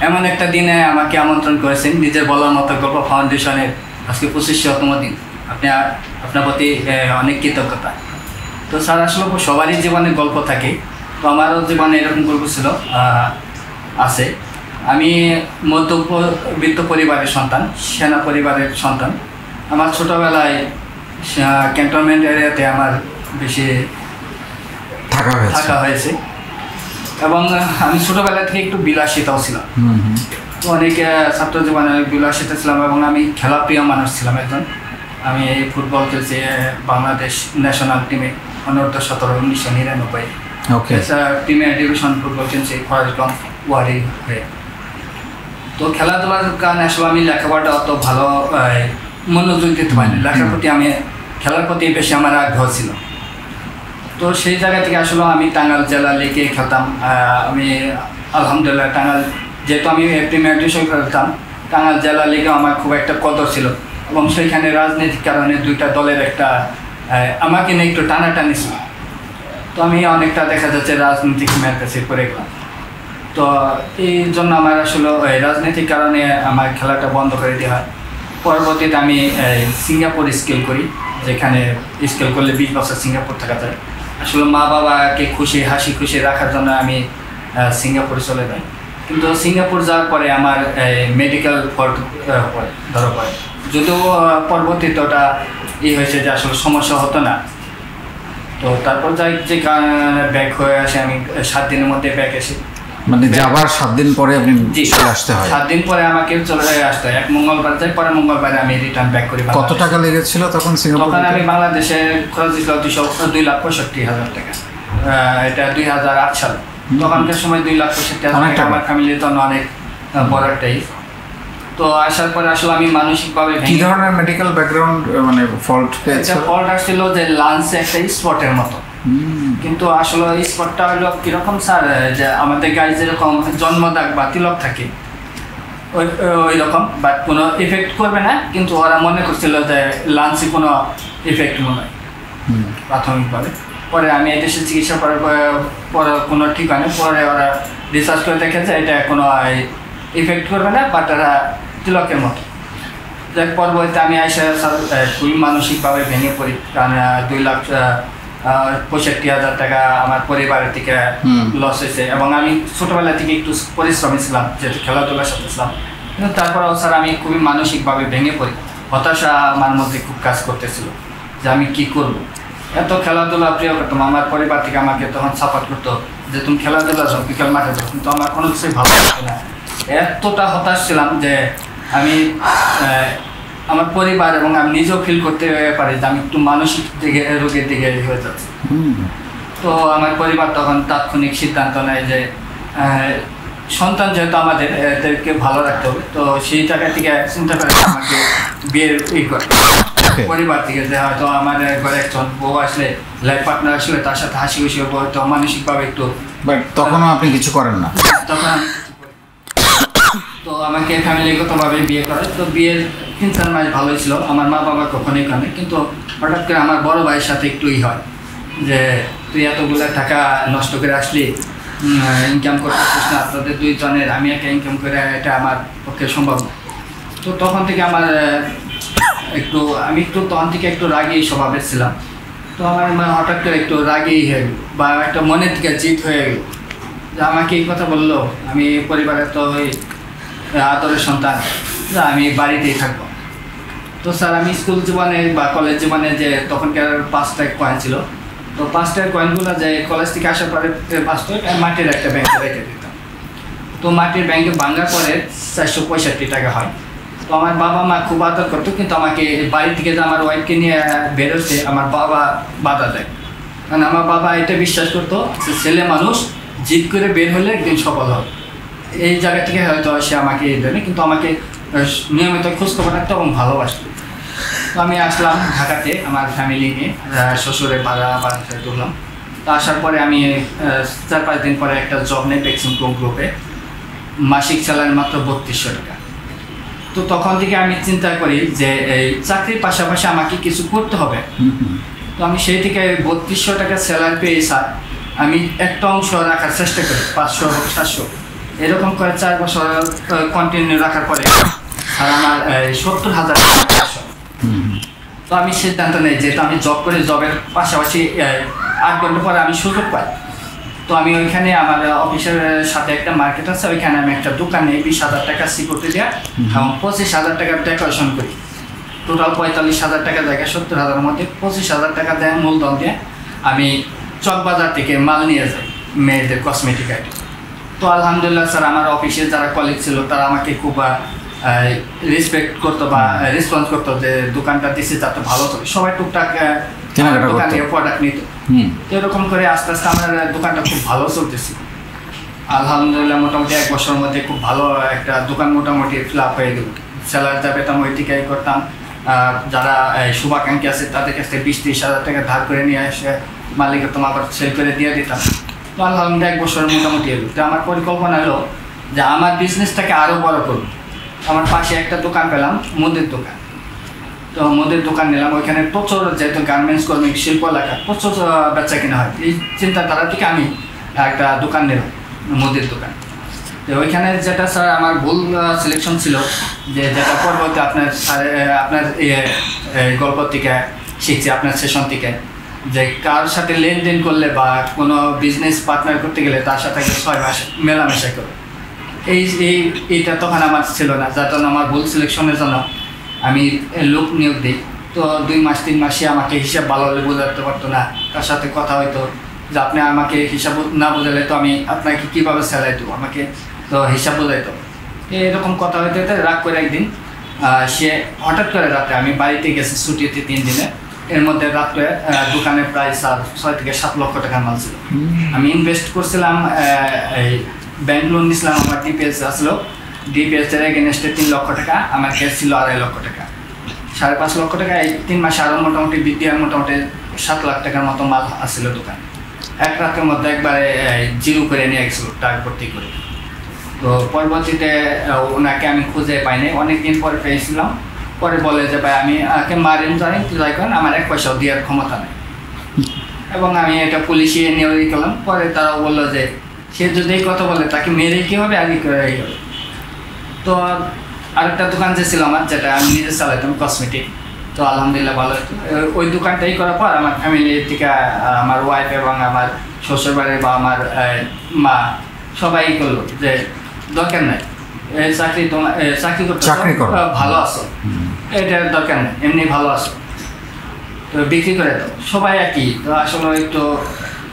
এমন একটা দিনে আমাকে আমন্ত্রণ করেছেন নিজের বলার মতো গল্প ফাউন্ডেশনের আজকে 25তম দিন। আপনার প্রতি অনেক কৃতজ্ঞতা। তো স্যার, আসলে সবারই জীবনে গল্প থাকে, তো আমারও জীবনে এরকম গল্প ছিল, আছে। আমি মধ্যবিত্ত পরিবারের সন্তান, সেনা পরিবারের সন্তান। আমার ছোটোবেলায় ক্যান্টনমেন্ট এরিয়াতে আমার বেশি থাকা হয়েছে, এবং আমি ছোটোবেলা থেকে একটু বিলাসিতাও ছিলাম। তো অনেক ছাত্র জীবনে অনেক বিলাসিতা ছিলাম, এবং আমি খেলাপ্রিয় মানুষ ছিলাম একজন। আমি ফুটবল খেলছি বাংলাদেশ ন্যাশনাল টিমে, অনূর্ধ্ব-17 1999। টিমে ডিভিশন ফুটবল খেলছি ফরাজগঞ্জ ওয়ারি হয়ে। তো খেলাধুলার কারণে আসলে আমি লেখাপড়াটা অত ভালো মনোযোগ দিতে পারিনি। লেখার প্রতি আমি, খেলার প্রতি বেশি আমার আগ্রহ ছিল। তো সেই জায়গা থেকে আসলে আমি টাঙ্গাইল জেলা লিগে খেলতাম। আমি আলহামদুলিল্লাহ টাঙ্গাইল, যেহেতু আমি প্রিমিয়ার ডিভিশন খেলতাম, টাঙ্গাইল জেলা লিগে আমার খুব একটা কদর ছিল। এবং সেইখানে রাজনৈতিক কারণে দুইটা দলের একটা আমাকে নিয়ে একটু টানাটানি ছিল। তো আমি অনেকটা দেখা যাচ্ছে রাজনৈতিক মেয়ের কাছে পড়ে গেলাম। তো এই জন্য আমার আসলে ওই রাজনৈতিক কারণে আমার খেলাটা বন্ধ করে দেওয়া হয়। পরবর্তীতে আমি সিঙ্গাপুর স্কেল করি, যেখানে স্কেল করলে 20 বছর সিঙ্গাপুর থাকা যায়। আসলে মা বাবাকে হাসি খুশি রাখার জন্য আমি সিঙ্গাপুরে চলে যাই। কিন্তু সিঙ্গাপুর যাওয়ার পরে আমার মেডিকেল ফল্ট ধরা পড়ে, যদিও পরবর্তীতে ওটা হয়েছে যে আসলে সমস্যা হতো না। তো তারপর যাই যে ব্যাক হয়ে আসে, আমি 7 দিনের মধ্যে ব্যাক এসে, মানে যাবার 7 দিন পরে আপনি চলে আসতে হয়? 7 দিন পরে আমাকে চলে আসতে হয়। এক মঙ্গলবার যাই, পরে মঙ্গলবারে আমি রিটার্ন ব্যাক করি। কত টাকা লেগেছিল তখন সিঙ্গাপুর? তখন আমি বাংলাদেশে খরচ দিয়েছিল 2,65,000 টাকা। এটা 2008 সাল। তখনকার সময় 2,65,000 টাকা আমার ফ্যামিলির জন্য অনেক বড় একটাই। তো আসার পরে আসলে আমি মানসিকভাবে কি ধরনের মেডিকেল ব্যাকগ্রাউন্ড মানে ফল্ট পেয়েছিল? ফল্ট আসছিল যে লাঞ্চে একটা স্পটের মতো, কিন্তু আসলে এই স্পটটা হলো কিরকম স্যার, যে আমাদের গায়ে যেরকম জন্মদাগ বা তিলক থাকে ওই রকম, বাট কোনো ইফেক্ট করবে না। কিন্তু ওরা মনে করছিল যে লাঞ্চে কোনো ইফেক্ট নয় প্রাথমিকভাবে। পরে আমি এদেশে চিকিৎসা করার পরে কোনো ঠিক হয়নি। পরে ওরা রিসার্চ করে দেখে যে এটা কোনো ইফেক্ট করবে না, বাট এরা তিলকের মতো। যাক, পরবর্তীতে আমি এসে খুবই মানসিকভাবে ভেঙে পড়ি, কারণ 2,65,000 টাকা আমার পরিবারের থেকে লস হয়েছে। এবং আমি ছোটোবেলা থেকে একটু পরিশ্রমী ছিলাম, যেহেতু খেলাধুলার সাথে ছিলাম। কিন্তু তারপরেও স্যার আমি খুবই মানসিকভাবে ভেঙে পড়ি, হতাশা আমার মধ্যে খুব কাজ করতেছিল যে আমি কি করব। এত খেলাধুলা প্রিয় করতাম, আমার পরিবার থেকে আমাকে তখন সাপোর্ট করতো যে তুমি খেলাধুলা যাও, বিকেল মাঠে যাও, কিন্তু আমার কোনো কিছুই ভালো লাগতো না। এতটা হতাশ ছিলাম যে আমি আমার পরিবার এবং আমি নিজেও ফিল করতে পারি যে আমি একটু মানসিক রোগের দিকে হয়ে যাচ্ছি। তো আমার পরিবার তখন তাৎক্ষণিক সিদ্ধান্ত নেয় যে সন্তান যেহেতু আমাদের, এদেরকে ভালো রাখতে হবে। তো সেই জায়গা থেকে চিন্তা করে আমাকে বিয়ের করে পরিবার থেকে, যে হয়তো আমার ঘরে একজন বউ আসলে, লাইফ পার্টনার আসলে তার সাথে হাসি খুশি হবো, তো মানসিকভাবে একটু। তখনও আপনি কিছু করেন না? তখন তো আমাকে ফ্যামিলিগতভাবে বিয়ে করে। তো বিয়ের 3-4 মাস ভালোই ছিল, আমার মা বাবা কখনোই কানে। কিন্তু হঠাৎ করে আমার বড় ভাইয়ের সাথে একটু হয় যে তুই এতগুলো টাকা নষ্ট করে আসলি, ইনকাম করতে পারছিস না, তোদের 2 জনের, আমি একটা ইনকাম করে এটা আমার পক্ষে সম্ভব না। তো তখন থেকে আমার আমি একটু তখন থেকে একটু রাগী স্বভাবের ছিলাম। তো আমার মা হঠাৎ করে একটু রাগী হয়ে গেল, বা একটা মনের থেকে জিত হয়ে গেল যে আমাকে এই কথা বললো। আমি পরিবারের তো ওই আদরের সন্তান, যে আমি বাড়িতেই থাকবো। তো স্যার আমি স্কুল জীবনে বা কলেজ জীবনে যে তখনকার 5 টাকা কয়েন ছিল, তো 5 টাকার কয়েনগুলো যে কলেজ থেকে আসার পরে 5 টাকা মাটির একটা ব্যাংকে রেখে দিতাম। তো মাটির ব্যাংকে ভাঙার পরে 465 টাকা হয়। তো আমার বাবা মা খুব আদর করতো, কিন্তু আমাকে বাড়ি থেকে যে আমার ওয়াইফকে নিয়ে বেরোচ্ছে আমার বাবা বাধা দেয়। কারণ আমার বাবা এটা বিশ্বাস করতো যে ছেলে মানুষ জিদ করে বের হলে একদিন সফল হবে। এই জায়গা থেকে হয়তো সে আমাকে দেয়নি, কিন্তু আমাকে নিয়মিত খোঁজখবর রাখতো এবং ভালোবাসতো। তো আমি আসলাম ঢাকাতে আমার ফ্যামিলি নিয়ে, শ্বশুরের বাড়িতে তুললাম। তো আসার পরে আমি 4-5 দিন পরে একটা জব নেই ভ্যাকসিন গ্রুপে, মাসিক স্যালারি মাত্র 3200 টাকা। তো তখন থেকে আমি চিন্তা করি যে এই চাকরির পাশাপাশি আমাকে কিছু করতে হবে। তো আমি সেই থেকে 3200 টাকা স্যালারি পেয়ে স্যার আমি একটা অংশ রাখার চেষ্টা করি, 500-700 এরকম করে 4 বছর কন্টিনিউ রাখার পরে আর আমার 70,000 টাকা। তো আমি সিদ্ধান্ত নেই যেহেতু আমি জব করে, জবের পাশাপাশি 8 ঘন্টা পরে আমি সুযোগ পাই। তো আমি ওইখানে আমার অফিসের সাথে একটা মার্কেট আছে, ওইখানে আমি একটা দোকানে 20,000 টাকা সিকিউরিটি দেওয়া এবং 25,000 টাকার ডেকোরেশন করি। টোটাল 45,000 টাকা জায়গায় 70,000-এর মধ্যে 25,000 টাকা দেয় মূলধন দিয়ে আমি চকবাজার থেকে মাল নিয়ে যাই, মেয়েদের কসমেটিক আইটেম। তো আলহামদুলিল্লাহ স্যার আমার অফিসে যারা কলিগ ছিল তারা আমাকে খুব রেসপেক্ট করতো বা রেসপন্স করতো যে দোকানটা দিচ্ছে যাতে ভালো চলে, সবাই টুকটাক দোকানে প্রোডাক্ট নিত। এরকম করে আস্তে আস্তে আমার দোকানটা খুব ভালো চলতেছে আলহামদুলিল্লাহ। মোটামুটি 1 বছরের মধ্যে খুব ভালো একটা দোকান মোটামুটি ফিল আপ হয়ে গেল। স্যালারি যা পেতাম ওই টিকাই করতাম। যারা শুভাকাঙ্ক্ষী আছে তাদের কাছ থেকে 20-30,000 টাকা ধার করে নিয়ে এসে মালিকের তোমার আবার সেল করে দিয়ে দিতাম। তো আলহামদুলিল্লাহ 1 বছরের মোটামুটি এলো। তো আমার পরিকল্পনা হলো যে আমার বিজনেসটাকে আরও বড় করব। আমার পাশে একটা দোকান পেলাম, মুদির দোকান। তো মুদির দোকান নিলাম, ওইখানে প্রচুর যেহেতু গার্মেন্টস কর্মী শিল্প এলাকা প্রচুর বেচা কিনা হয়। এই চিন্তাধারা থেকে আমি একটা দোকান নিলাম, মুদির দোকান। তো ওইখানে যেটা স্যার আমার ভুল সিলেকশন ছিল, যে যেটা পরবর্তী আপনার আপনার গল্প থেকে শিখছি, আপনার সেশন থেকে, যে কার সাথে লেনদেন করলে বা কোনো বিজনেস পার্টনার করতে গেলে তার সাথে 6 মাস মেলামেশা করে, এইটা তখন আমার ছিল না, যার জন্য আমার ভুল সিলেকশনের জন্য আমি লোক নিয়োগ দিই। তো 2 মাস 3 মাসে আমাকে হিসাব ভালোভাবে বোঝাতে পারতো না, তার সাথে কথা হয়তো যে আপনি আমাকে হিসাব না বোঝালে তো আমি আপনাকে কীভাবে স্যালারি দেবো, আমাকে তো হিসাব বোঝাইতো। এরকম কথা হইতে হইতে রাগ করে একদিন সে হঠাৎ করে রাতে, আমি বাড়িতে গেছি ছুটিতে 3 দিনে, এর মধ্যে রাত্রে দোকানে প্রায় 6 থেকে 7 লক্ষ টাকার মাল ছিল। আমি ইনভেস্ট করছিলাম, এই ব্যাংক লোন নিয়েছিলাম, আমার ডিপিএস আসলো, ডিপিএসের এগেনস্টে 3 লক্ষ টাকা, আমার ক্যাশ ছিল 2.5 লক্ষ টাকা, 5.5 লক্ষ টাকা। এই 3 মাসে আরও মোটামুটি বৃদ্ধি, আর মোটামুটি 7 লাখ টাকার মতো মাল আসছিল দোকানে। এক রাতের মধ্যে একবারে জিরো করে নিয়ে গেছিল টাকা ভর্তি করে। তো পরবর্তীতে ওনাকে আমি খুঁজে পাইনি, অনেকদিন পরে পেয়েছিলাম। পরে বলে যে ভাই আমি মারেন যাই করেন, আমার 1 পয়সাও দেওয়ার ক্ষমতা নেই, এবং আমি এটা পুলিশে নিয়ে গেলাম। পরে তারাও বললো যে সে যদি এই কথা বলে তাকে মেরে কী হবে, আগে করে হবে। তো আরেকটা দোকান যে ছিল আমার, যেটা আমি নিজে চালাইতাম, কসমেটিক, তো আলহামদুলিল্লাহ ভালো হতো। ওই দোকানটাই করার পর আমার ফ্যামিলির থেকে আমার ওয়াইফ এবং আমার শ্বশুরবাড়ি বা আমার মা সবাই করলো যে দরকার নাই, চাকরি করতে ভালো আছো, এটার দরকার নেই, এমনি ভালো আছো, তো বিক্রি করে দাও। সবাই একই। তো আসলে একটু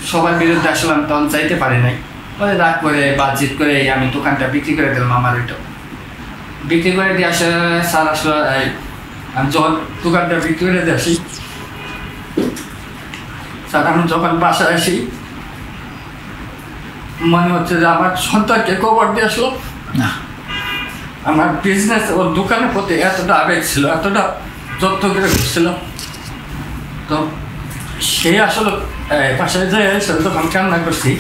সবার বিরুদ্ধে আসলে আমি তখন চাইতে পারি নাই, পরে রাগ করে বাতচিত করে আমি দোকানটা বিক্রি করে দিলাম। আমার ওইটা বিক্রি করে দিয়ে আসলে স্যার আসলে আমি যখন দোকানটা বিক্রি করে দিয়ে আসি, স্যার আমি যখন বাসায় আসি মনে হচ্ছে যে আমার সন্তানকে কবর দিয়ে আসলো। আমার বিজনেস ওর দোকানের প্রতি এতটা আবেগ ছিল, এতটা যত্ন করে ঘুরছিল। তো সে আসলে বাসায় যায় সেটা তখন কান্না করছি।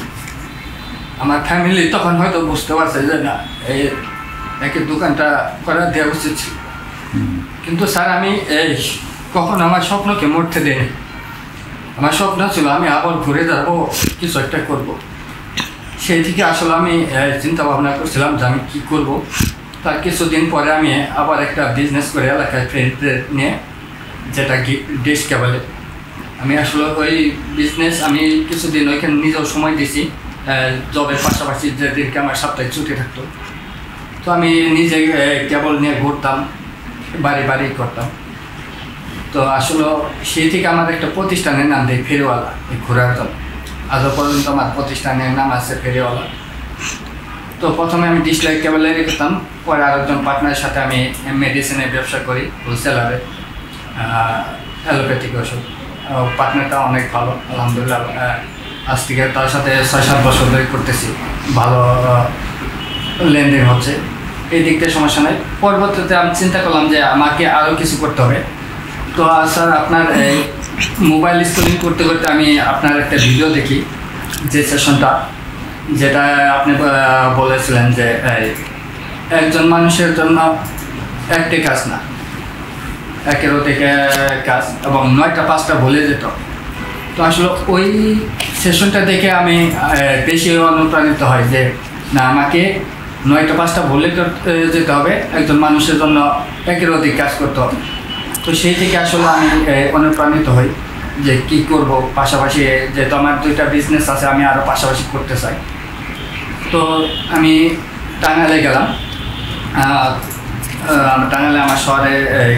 আমার ফ্যামিলি তখন হয়তো বুঝতে পারছে যে না, এই একে দোকানটা করা দেওয়া উচিত ছিল। কিন্তু স্যার আমি কখন আমার স্বপ্নকে মরতে দিইনি। আমার স্বপ্ন ছিল আমি আবার ঘুরে যাবো, কিছু একটা করবো। সেই থেকে আসলে আমি চিন্তা ভাবনা করছিলাম যে আমি কী করবো। তার কিছুদিন পরে আমি আবার একটা বিজনেস করে এলাকায় ফ্রেন্ডদের নিয়ে, যেটা ডিশ কেবলে, আমি আসলে ওই বিজনেস আমি কিছুদিন ওইখানে নিজেও সময় দিয়েছি, জবের পাশাপাশি যেদিনকে আমার সপ্তাহে ছুটি থাকতো। তো আমি নিজে কেবল নিয়ে ঘুরতাম, বাড়ি বাড়ি করতাম। তো আসলে সেই থেকে আমার একটা প্রতিষ্ঠানের নাম দেয় ফেরিওয়ালা, এই ঘোরার জন্য। আজও পর্যন্ত আমার প্রতিষ্ঠানের নাম আছে ফেরিওয়ালা। তো প্রথমে আমি ডিসলাইট কেবলের করতাম, পরে আরেকজন পার্টনারের সাথে আমি মেডিসিনের ব্যবসা করি, হোলসেলারে, অ্যালোপ্যাথিক ওষুধ। পার্টনারটা অনেক ভালো, আলহামদুলিল্লাহ। আজ থেকে তার সাথে 6-7 বছর ধরে করতেছি, ভালো লেনদেন হচ্ছে, এই দিক থেকে সমস্যা নেই। পরবর্তীতে আমি চিন্তা করলাম যে আমাকে আরও কিছু করতে হবে। তো স্যার আপনার এই মোবাইল স্ক্রলিং করতে করতে আমি আপনার একটা ভিডিও দেখি, যে সেশনটা, যেটা আপনি বলেছিলেন যে একজন মানুষের জন্য একটি কাজ না, 1-এর অধিক কাজ, এবং 9টা 5টা বলে যেত। তো আসলে ওই সেশনটা দেখে আমি বেশি অনুপ্রাণিত হয় যে না, আমাকে 9টা 5টা বলে যেতে হবে, একজন মানুষের জন্য 1-এর অধিক কাজ করতে হবে। তো সেই থেকে আসলে আমি অনুপ্রাণিত হই যে কী করব, পাশাপাশি যেহেতু আমার 2টা বিজনেস আছে, আমি আরও পাশাপাশি করতে চাই। তো আমি টাঙ্গাইলে গেলাম, টাঙ্গাইলে আমার শহরে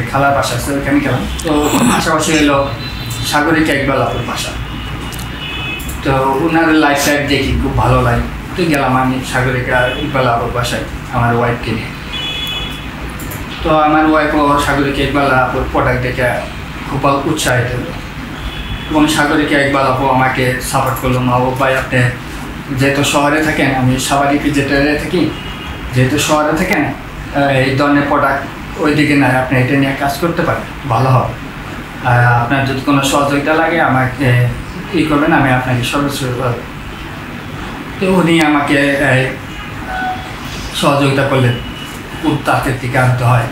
খালার বাসা আছে, ওইখানে গেলাম। তো পাশাপাশি হলো সাগরিকা ইকবাল আপুর বাসা। তো ওনার লাইফ টাইপ দেখি খুব ভালো লাগে। তো গেলাম আমি সাগরিকা ইকবাল আপুর বাসায় আমার ওয়াইফকে নিয়ে। তো আমার ওয়াইফও সাগরিকা ইকবাল আপুর প্রোডাক্ট দেখে খুব উৎসাহিত হলো, এবং সাগরিকা ইকবাল আপু আমাকে সাপোর্ট করলো। মা ও ভাই, আপনি যেহেতু শহরে থাকেন, আমি সাবারি পিজেটারে থাকি, যেহেতু শহরে থাকেন, এই ধরনের প্রোডাক্ট ওই দিকে নাই, আপনি এটা নিয়ে কাজ করতে পারেন, ভালো হবে। আপনার যদি কোনো সহযোগিতা লাগে আমাকে করবেন, আমি আপনাকে সর্বোচ্চ। তো উনি আমাকে সহযোগিতা করলেন কোন তাঁতের থেকে আনতে হয়,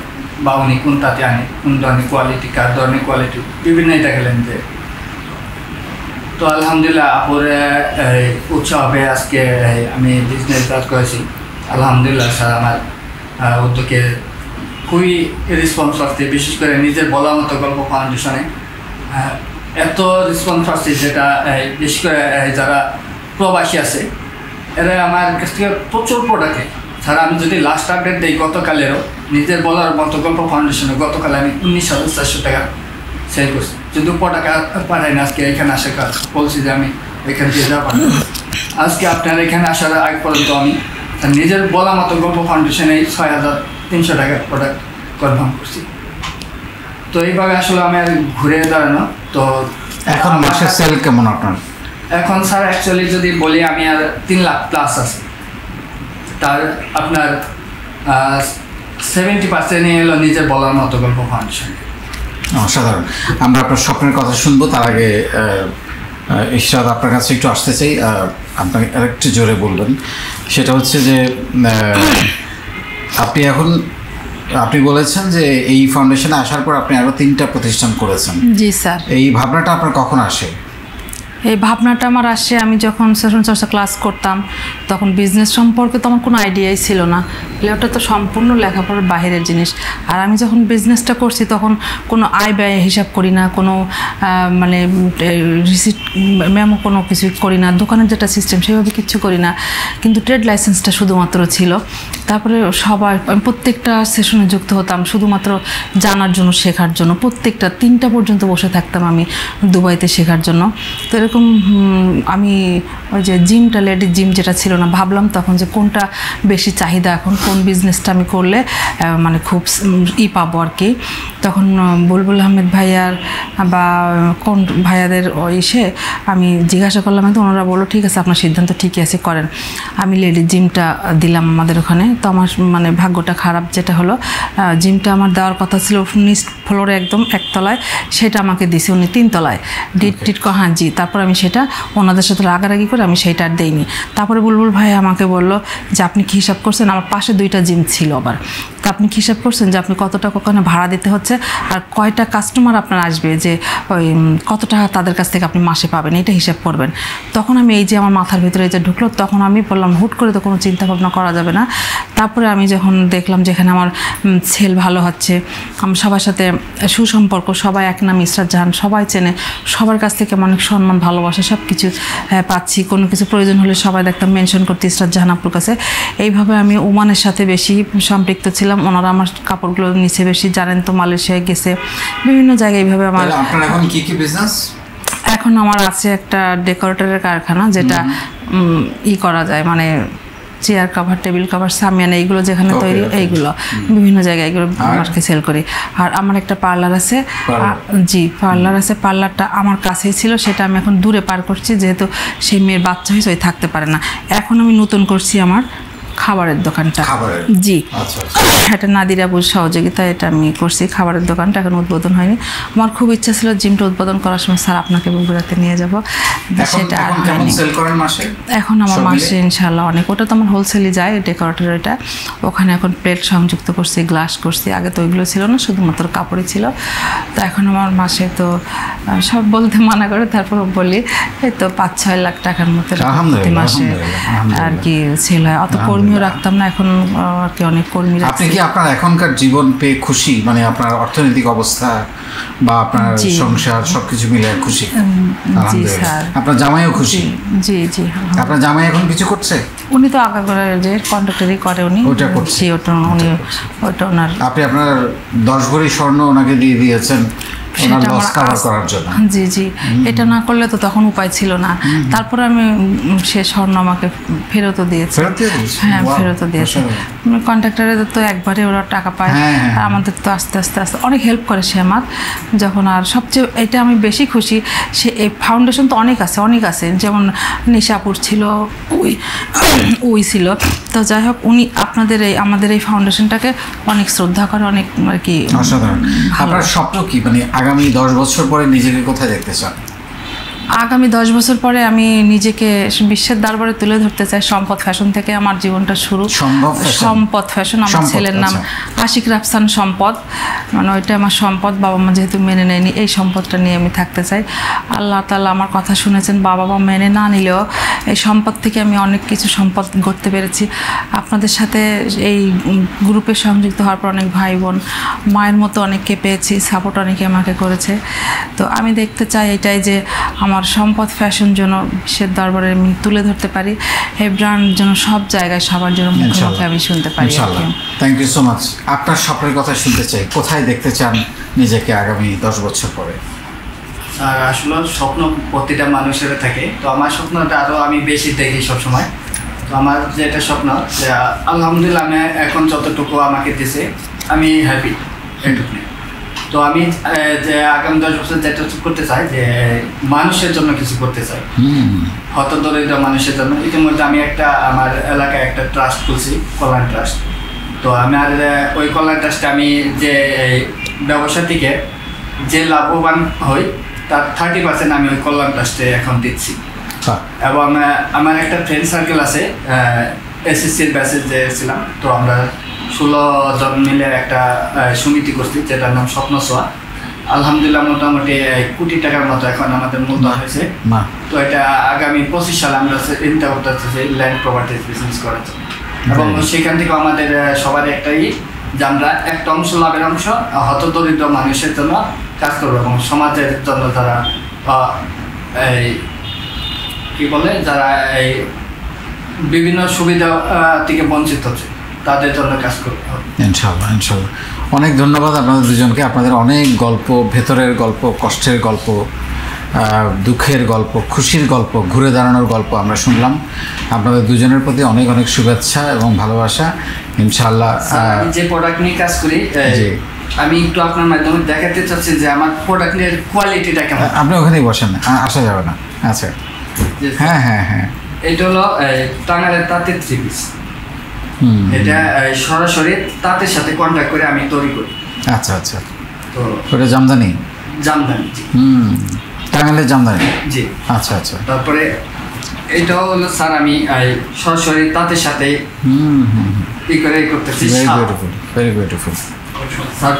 বা উনি কোন তাঁতে আনে, কোন ধরনের কোয়ালিটি, কার ধরনের কোয়ালিটি, বিভিন্নই দেখালেন যে। তো আলহামদুলিল্লাহ আপুর উৎসাহ হবে আজকে আমি বিজনেস কাজ করেছি। আলহামদুলিল্লাহ স্যার, আমার উদ্যোগে খুবই রেসপন্স আসছে, বিশেষ করে নিজের বলার মতো গল্প ফাউন্ডেশনে এত রেসপন্স আসছে, যেটা বিশেষ করে যারা প্রবাসী আছে এরা আমার কাছ থেকে প্রচুর প্রোডাক্টে। স্যার আমি যদি লাস্ট আপডেট দিই, গতকালেরও নিজের বলার মতো গল্প ফাউন্ডেশনে গতকাল আমি 19,400 টাকা সেল করছি, যদি প্রোডাক্ট পাঠাই না। আজকে এখানে আসার কাজ বলছি যে আমি এখান থেকে যা পাঠাই, আজকে আপনার এখানে আসার আগ পর্যন্ত আমি নিজের বলা মতো গল্প ফাউন্ডেশনে 6,300 টাকার প্রোডাক্ট কনফার্ম করছি। তো এইভাবে আসলে আমি আর ঘুরে দাঁড়ানো। তো এখন মাসের সেল কেমন আপনার? এখন স্যার অ্যাকচুয়ালি যদি বলি আমি আর 3 লাখ প্লাস আছে, তার আপনার 70% এলো নিজের বলার মতো গল্প ফাউন্ডেশন। অসাধারণ। আমরা আপনার স্বপ্নের কথা শুনবো, তার আগে ইশরাত আপনার কাছে একটু আসতে চাই, আপনাকে আরেকটু জোরে বলবেন। সেটা হচ্ছে যে আপনি বলেছেন যে এই ফাউন্ডেশনে আসার পর আপনি আরও 3টা প্রতিষ্ঠান করেছেন। জি স্যার। এই ভাবনাটা আপনার কখন আসে? এই ভাবনাটা আমার আসে আমি যখন সেশন চর্চা ক্লাস করতাম, তখন বিজনেস সম্পর্কে তো আমার কোনো আইডিয়াই ছিল না। ওটা তো সম্পূর্ণ লেখাপড়ার বাইরের জিনিস। আর আমি যখন বিজনেসটা করছি তখন কোনো আয় ব্যয় হিসাব করি না, কোনো মানে রিসিট মেমো কোনো কিছু করি না, দোকানের যেটা সিস্টেম সেভাবে কিচ্ছু করি না, কিন্তু ট্রেড লাইসেন্সটা শুধুমাত্র ছিল। তারপরে আমি প্রত্যেকটা সেশনে যুক্ত হতাম শুধুমাত্র জানার জন্য, শেখার জন্য। প্রত্যেকটা 3টা পর্যন্ত বসে থাকতাম আমি দুবাইতে শেখার জন্য। তো এরকম আমি ওই যে জিমটা, লেডিস জিম যেটা ছিল না, ভাবলাম তখন যে কোনটা বেশি চাহিদা, এখন কোন বিজনেসটা আমি করলে মানে খুব পাবো আর কি। তখন বুলবুল আহমেদ ভাইয়ার বা কোন ভাইয়াদের ইসে আমি জিজ্ঞাসা করলাম, তো ওনারা বললো ঠিক আছে আপনার সিদ্ধান্ত ঠিকই আছে, করেন। আমি লেডিস জিমটা দিলাম আমাদের ওখানে। তো আমার মানে ভাগ্যটা খারাপ যেটা হলো, জিমটা আমার দেওয়ার কথা ছিল 19 ফ্লোরে একদম একতলায়, সেটা আমাকে দিছে উনি 3 তলায়। ডিট হ্যাঁ জি। তারপর আমি সেটা ওনাদের সাথে রাগারাগি করে আমি সেইটা আর দেইনি। তারপরে বুলবুল ভাই আমাকে বললো যে আপনি কি হিসাব করছেন, আমার পাশে 2টা জিম ছিল আবার, তা আপনি কি হিসাব করছেন যে আপনি কত টাকা ওখানে ভাড়া দিতে হচ্ছে আর কয়টা কাস্টমার আপনার আসবে, যে ওই কত টাকা তাদের কাছ থেকে আপনি মাসে পাবেন, এটা হিসাব করবেন। তখন আমি এই যে আমার মাথার ভিতরে যে ঢুকলো, তখন আমি বললাম হুট করে তো কোনো চিন্তা ভাবনা করা যাবে না। তারপরে আমি যখন দেখলাম যেখানে আমার সেল ভালো হচ্ছে, আমার সবার সাথে সুসম্পর্ক, সবাই এক নাম ইসরাত জাহান, সবাই চেনে, সবার কাছ থেকে অনেক সম্মান ভালোবাসা সব কিছু পাচ্ছি, কোনো কিছু প্রয়োজন হলে সবাই দেখতাম মেনশন করতে ইসরাত জাহান আপুর কাছে। এইভাবে আমি ওমানের সাথে বেশি সম্পৃক্ত ছিলাম, ওনারা আমার কাপড়গুলো নিচে বেশি, জানেন তো মালয়েশিয়ায় গেছে, বিভিন্ন জায়গায় এইভাবে আমার। আপনার এখন কি কি বিজনেস? এখন আমার আছে একটা ডেকোরেটরের কারখানা, যেটা করা যায়, মানে chair cover, table cover, shamiana এইগুলো যেখানে তৈরি, এইগুলো বিভিন্ন জায়গায় এগুলো মার্কে সেল করি। আর আমার একটা পার্লার আছে, জি পার্লার আছে, পার্লারটা আমার কাছেই ছিল, সেটা আমি এখন দূরে পার করছি, যেহেতু সেই মেয়ের বাচ্চা হয়েছে, ওই থাকতে পারে না। এখন আমি নতুন করছি আমার খাবারের দোকানটা, জি এটা নাদির আবুর সহযোগিতা, এটা আমি করছি খাবারের দোকানটা, এখন উদ্বোধন হয়নি। আমার খুব ইচ্ছা ছিল জিমটা উদ্বোধন করার সময় স্যার আপনাকে বগুড়াতে নিয়ে যাব, সেটা আর হয়নি। এখন আমার মাসে ইনশাল্লাহ অনেক, ওটা তো আমার হোলসেলই যায় ডেকোরেটর, এটা ওখানে এখন প্লেট সংযুক্ত করছি, গ্লাস করছি, আগে তো ওইগুলো ছিল না, শুধুমাত্র কাপড়ই ছিল। তো এখন আমার মাসে তো সব বলতে মানা করে, তারপর বলি এই তো 5-6 লাখ টাকার মতো প্রতি মাসে আর কি সেল হয়। অত কর্মীও রাখতাম না, এখন আর কি অনেক কর্মী। আপনি কি আপনার এখনকার জীবন পেয়ে খুশি, মানে আপনার অর্থনৈতিক অবস্থা বা আপনার সংসার সবকিছু মিলে খুশি? জি স্যার। আপনার জামাইও খুশি? জি জি। আপনার জামাই এখন কিছু করছে? উনি তো আগা করে যে কন্ট্রাক্টরই করে, উনি ওটা করছে, ওটা উনি ওটা ওনার। আপনি আপনার 10 ভরি স্বর্ণ ওনাকে দিয়ে দিয়েছেন করার জন্য? জি জি, এটা না করলে তো তখন উপায় ছিল না। তারপরে আমি সে স্বর্ণ আমাকে ফেরতও দিয়েছে। হ্যাঁ ফেরতও দিয়েছে। কন্ট্রাক্টরে তো একবারে ওরা টাকা পায়, আর আমাদের তো আস্তে আস্তে আস্তে অনেক হেল্প করে সে আমার যখন। আর সবচেয়ে এটা আমি বেশি খুশি, সে এই ফাউন্ডেশন তো অনেক আছে, যেমন নিশাপুর ছিল, ওই ছিল। তো যাই হোক, উনি আমাদের এই ফাউন্ডেশনটাকে অনেক শ্রদ্ধা করে, অনেক আর কি। অসাধারণ। আপনার স্বপ্ন কি, মানে আগামী 10 বছর পরে নিজেকে কোথায় দেখতে চান? আগামী 10 বছর পরে আমি নিজেকে বিশ্বের দরবারে তুলে ধরতে চাই। সম্পদ ফ্যাশন থেকে আমার জীবনটা শুরু। সম্পদ ফ্যাশন, আমার ছেলের নাম আশিক রাফসান সম্পদ, মানে ওইটা আমার সম্পদ। বাবা মা যেহেতু মেনে নেয়নি, এই সম্পদটা নিয়ে আমি থাকতে চাই। আল্লাহ তাআলা আমার কথা শুনেছেন, বাবা মা মেনে না নিলেও এই সম্পদ থেকে আমি অনেক কিছু সম্পদ গড়তে পেরেছি। আপনাদের সাথে এই গ্রুপে সংযুক্ত হওয়ার পর অনেক ভাই বোন, মায়ের মতো অনেককে পেয়েছি, সাপোর্ট অনেকে আমাকে করেছে। তো আমি দেখতে চাই এটাই যে আমার সম্পদ ফ্যাশন যেন বিশ্বের দরবারে আমি তুলে ধরতে পারি, এই ব্র্যান্ড যেন সব জায়গায় সবার জন্য মুখে মুখে আমি শুনতে পারি। Thank you so much. আপনার স্বপ্নের কথা শুনতে চাই, কোথায় দেখতে চান নিজেকে আগামী 10 বছর পরে? আর আসলে স্বপ্ন প্রতিটা মানুষের থাকে, তো আমার স্বপ্নটা আরও আমি বেশি দেখি সবসময়। তো আমার যেটা স্বপ্ন, যে আলহামদুলিল্লাহ আমি এখন যতটুকু আমাকে দিছে আমি হ্যাপি এটুকু। তো আমি যে আগামী 10 বছর যেটা করতে চাই, যে মানুষের জন্য কিছু করতে চাই, হতদরিদ্র মানুষের জন্য। ইতিমধ্যে আমি আমার এলাকায় একটা ট্রাস্ট খুলছি, কল্যাণ ট্রাস্ট। তো আমি আর ওই কল্যাণ ট্রাস্টে আমি যে ব্যবসা থেকে যে লাভবান হই তার 30% আমি ওই কল্যাণ ট্রাস্টে এখন দিচ্ছি। এবং আমার একটা ফ্রেন্ড সার্কেল আছে, এসএসসির ব্যাচে যে ছিলাম, তো আমরা 16 জন মিলে একটা সমিতি করছি, যেটার নাম স্বপ্ন ছোঁয়া। আলহামদুলিল্লাহ মোটামুটি 1 কোটি টাকার মতো এখন আমাদের মূলধন হয়েছে। তো এটা আগামী 25 সালে আমরা চিন্তা করতেছি ল্যান্ড প্রপার্টিজ বিজনেস করার জন্য। এবং সেখান থেকে আমাদের সবার একটাই, যে আমরা একটা অংশ, লাভের অংশ হতদরিদ্র মানুষের জন্য কাজ করবো, এবং সমাজের জন্য যারা এই কি বলে, যারা এই বিভিন্ন সুবিধা থেকে বঞ্চিত হচ্ছে তাদের জন্য কাজ করতে হবে। ইনশাআল্লাহ, ইনশাআল্লাহ। অনেক ধন্যবাদ আপনাদের দুজনকে। আপনাদের অনেক গল্প, ভেতরের গল্প, কষ্টের গল্প, দুঃখের গল্প, খুশির গল্প, ঘুরে দাঁড়ানোর গল্প আমরা শুনলাম। আপনাদের দুজনের প্রতি অনেক অনেক শুভেচ্ছা এবং ভালোবাসা। ইনশাআল্লাহ যে প্রোডাক্ট নিয়ে কাজ করি, আমি একটু আপনার মাধ্যমে দেখাতে চাচ্ছি যে আমার প্রোডাক্টের কোয়ালিটিটা কেমন। আপনি ওখানেই বসেন, আসা যাবে না। আচ্ছা, হ্যাঁ হ্যাঁ হ্যাঁ, এটা হলো টাঙ্গাইলের তাঁতের 3 পিস। এটা সরাসরি তাঁতের সাথে কন্ট্যাক্ট করে আমি তৈরি করি। আচ্ছা আচ্ছা, তো ওটা জামদানি? জামদানি, জি। টাঙ্গাইলের জামদানি, জি। আচ্ছা আচ্ছা। তারপরে এটাও হলো স্যার আমি সরাসরি তাঁতের সাথে ই করে করতেছি। Very beautiful, very beautiful. Sir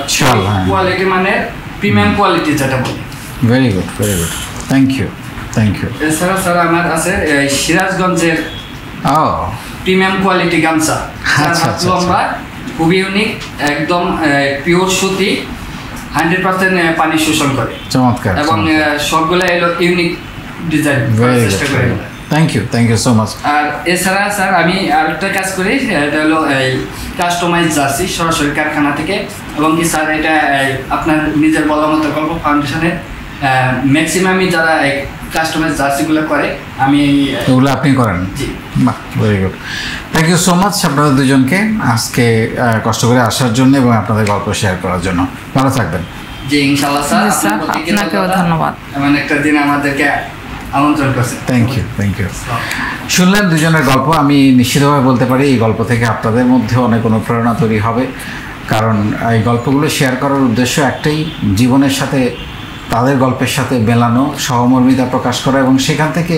quality মানে প্রিমিয়াম কোয়ালিটি যেটা বলে। Very good, very good. Thank you, thank you. এছাড়া স্যার আমার আছে সিরাজগঞ্জের প্রিমিয়াম কোয়ালিটি গামছা, লম্বা, খুবই ইউনিক, একদম পিওর সুতি, 100% পানি শোষণ করে। চমৎকার। এবং সবগুলো এলো ইউনিক ডিজাইন চেষ্টা করে। Thank you, thank you so much. আর এছাড়া স্যার আমি আরেকটা কাজ করি, এটা হলো এই কাস্টমাইজ জার্সি, সরাসরি কারখানা থেকে। এবং কি স্যার এটা আপনার নিজের বলার মতো গল্প ফাউন্ডেশনের ম্যাক্সিমামই যারা কাস্টমাইজ জার্সিগুলো করে, আমি ওগুলো আপনি করেন? জি। বাহ, very good. Thank you so much আপনাদের দুজনকে আজকে কষ্ট করে আসার জন্য এবং আপনাদের গল্প শেয়ার করার জন্য। ভালো থাকবেন। জি, ইনশাআল্লাহ স্যার। আপনাকেও ধন্যবাদ। এমন একটা দিন আমাদেরকে আমন্ত্রণ করছেন। Thank you, thank you. শুনলেন দুজনের গল্প। আমি নিশ্চিতভাবে বলতে পারি এই গল্প থেকে আপনাদের মধ্যে অনেক অনুপ্রেরণা তৈরি হবে, কারণ এই গল্পগুলো শেয়ার করার উদ্দেশ্য একটাই, জীবনের সাথে, তাদের গল্পের সাথে মেলানো, সহমর্মিতা প্রকাশ করা এবং সেখান থেকে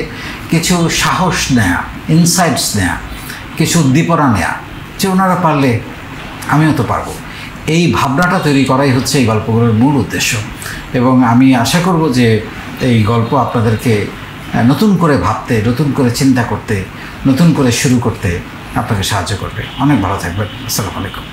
কিছু সাহস নেয়া, ইনসাইটস নেয়া, কিছু উদ্দীপনা নেয়া, যে ওনারা পারলে আমিও তো পারবো। এই ভাবনাটা তৈরি করাই হচ্ছে এই গল্পগুলোর মূল উদ্দেশ্য। এবং আমি আশা করব যে এই গল্প আপনাদেরকে নতুন করে ভাবতে, নতুন করে চিন্তা করতে, নতুন করে শুরু করতে আপনাকে সাহায্য করবে। অনেক ভালো থাকবেন। আসসালামু আলাইকুম।